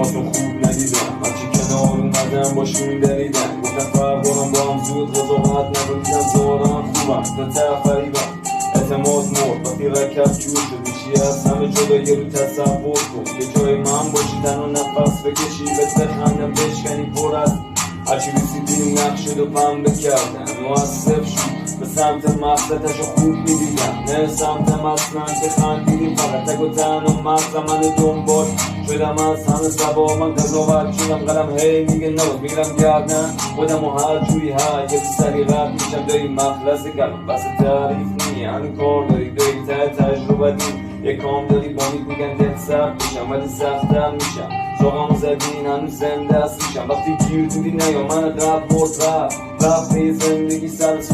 جاتون خوب ندیدم، هرچی کنار اومدم باشون دریدم. گفتم فرق کنم با هم زود قضاوت نکن، دیدم زارم خوبم تا ته فریبم. اعتماد مرد وقتی رکب جور شد، چی از همه جدا یه رو تصور کن. یه جای من باشی تنها نفس بکشی، بهت بخندم بشکنی پر از هرچی رسیدیم نقشد و پنبه کردن. مؤثف شد به سمت مقصدش خوب میدیدم، نه سمتم اصلا که خندیدیم. فقط تک و تنها مغزم منو دنبال شدم از همه سبا. من قضاوت شدم قلم هی میگه نبود، میگرم گردن خودم و هر جوری یه بی سری رد میشم. داری مخلص کلم بس تعریف نی، هنو کار داری ته تجربه دی. یه کام داری بانید میگن دل سخت میشم ولی سختم میشم. شاقامو زدین هنوز زنده است میشم. وقتی گیر دیدی نیا من قبل مرد رفت به زندگی سر